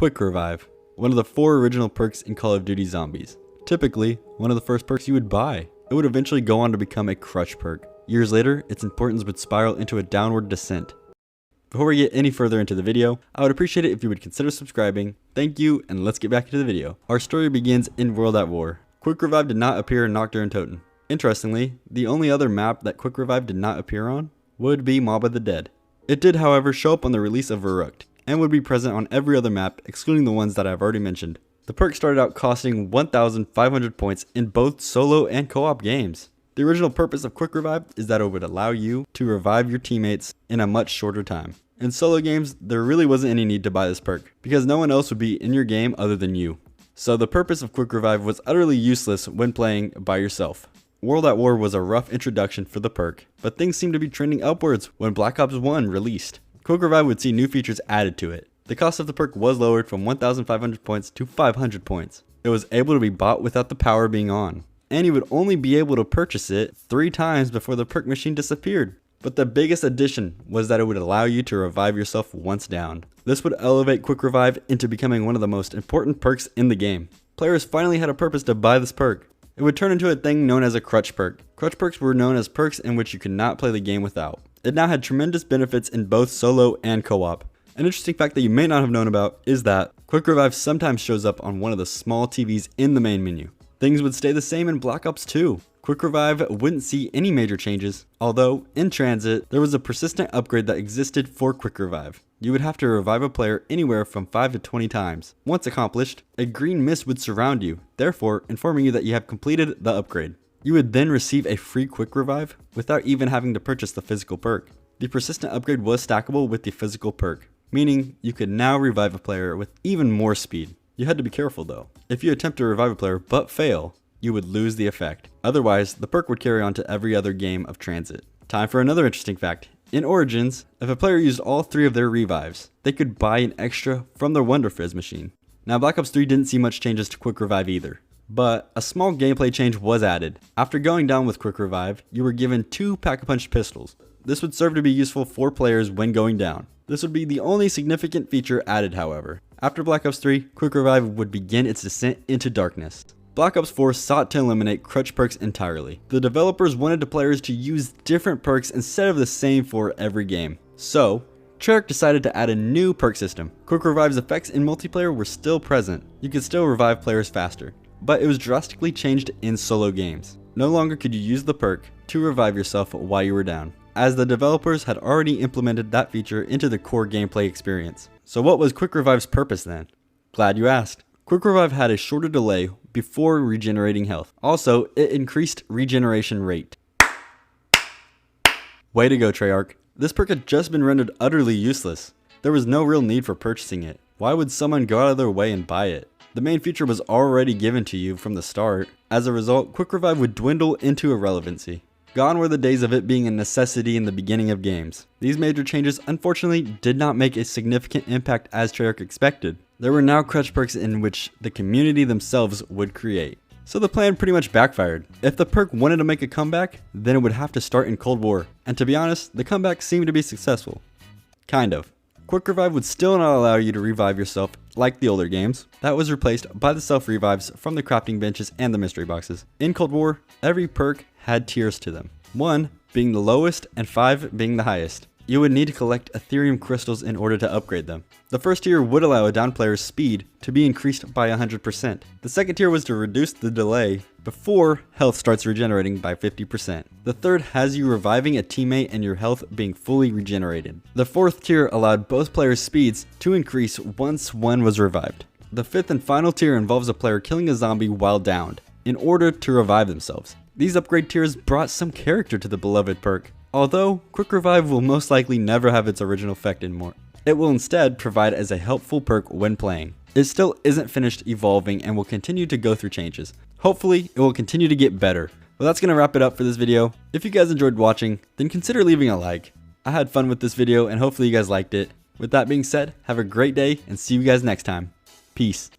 Quick Revive, one of the 4 original perks in Call of Duty Zombies. Typically, one of the first perks you would buy. It would eventually go on to become a crutch perk. Years later, its importance would spiral into a downward descent. Before we get any further into the video, I would appreciate it if you would consider subscribing. Thank you, and let's get back into the video. Our story begins in World at War. Quick Revive did not appear in Nocturne Toten. Interestingly, the only other map that Quick Revive did not appear on would be Mob of the Dead. It did, however, show up on the release of Verrückt, and would be present on every other map, excluding the ones that I've already mentioned. The perk started out costing 1,500 points in both solo and co-op games. The original purpose of Quick Revive is that it would allow you to revive your teammates in a much shorter time. In solo games, there really wasn't any need to buy this perk, because no one else would be in your game other than you. So the purpose of Quick Revive was utterly useless when playing by yourself. World at War was a rough introduction for the perk, but things seemed to be trending upwards when Black Ops 1 released. Quick Revive would see new features added to it. The cost of the perk was lowered from 1,500 points to 500 points. It was able to be bought without the power being on, and you would only be able to purchase it 3 times before the perk machine disappeared. But the biggest addition was that it would allow you to revive yourself once down. This would elevate Quick Revive into becoming one of the most important perks in the game. Players finally had a purpose to buy this perk. It would turn into a thing known as a crutch perk. Crutch perks were known as perks in which you could not play the game without. It now had tremendous benefits in both solo and co-op. An interesting fact that you may not have known about is that Quick Revive sometimes shows up on one of the small TVs in the main menu. Things would stay the same in Black Ops 2. Quick Revive wouldn't see any major changes, although in transit, there was a persistent upgrade that existed for Quick Revive. You would have to revive a player anywhere from 5 to 20 times. Once accomplished, a green mist would surround you, therefore informing you that you have completed the upgrade. You would then receive a free Quick Revive without even having to purchase the physical perk. The persistent upgrade was stackable with the physical perk, meaning you could now revive a player with even more speed. You had to be careful though. If you attempt to revive a player but fail, you would lose the effect. Otherwise, the perk would carry on to every other game of transit. Time for another interesting fact. In Origins, if a player used all 3 of their revives, they could buy an extra from their Wonder Fizz machine. Now Black Ops 3 didn't see much changes to Quick Revive either, but a small gameplay change was added. After going down with Quick Revive, you were given 2 Pack-a-Punch pistols. This would serve to be useful for players when going down. This would be the only significant feature added, however. After Black Ops 3, Quick Revive would begin its descent into darkness. Black Ops 4 sought to eliminate crutch perks entirely. The developers wanted the players to use different perks instead of the same for every game. So, Treyarch decided to add a new perk system. Quick Revive's effects in multiplayer were still present. You could still revive players faster, but it was drastically changed in solo games. No longer could you use the perk to revive yourself while you were down, as the developers had already implemented that feature into the core gameplay experience. So what was Quick Revive's purpose then? Glad you asked. Quick Revive had a shorter delay before regenerating health. Also, it increased regeneration rate. Way to go, Treyarch. This perk had just been rendered utterly useless. There was no real need for purchasing it. Why would someone go out of their way and buy it? The main feature was already given to you from the start. As a result, Quick Revive would dwindle into irrelevancy. Gone were the days of it being a necessity in the beginning of games. These major changes unfortunately did not make a significant impact as Treyarch expected. There were now crutch perks in which the community themselves would create. So the plan pretty much backfired. If the perk wanted to make a comeback, then it would have to start in Cold War. And to be honest, the comeback seemed to be successful. Kind of. Quick Revive would still not allow you to revive yourself like the older games. That was replaced by the self-revives from the crafting benches and the mystery boxes. In Cold War, every perk had tiers to them. 1 being the lowest and 5 being the highest. You would need to collect Ethereum crystals in order to upgrade them. The first tier would allow a down player's speed to be increased by 100%. The second tier was to reduce the delay before health starts regenerating by 50%. The third has you reviving a teammate and your health being fully regenerated. The fourth tier allowed both players' speeds to increase once one was revived. The fifth and final tier involves a player killing a zombie while downed in order to revive themselves. These upgrade tiers brought some character to the beloved perk. Although, Quick Revive will most likely never have its original effect anymore. It will instead provide as a helpful perk when playing. It still isn't finished evolving and will continue to go through changes. Hopefully, it will continue to get better. Well, that's going to wrap it up for this video. If you guys enjoyed watching, then consider leaving a like. I had fun with this video and hopefully you guys liked it. With that being said, have a great day and see you guys next time. Peace.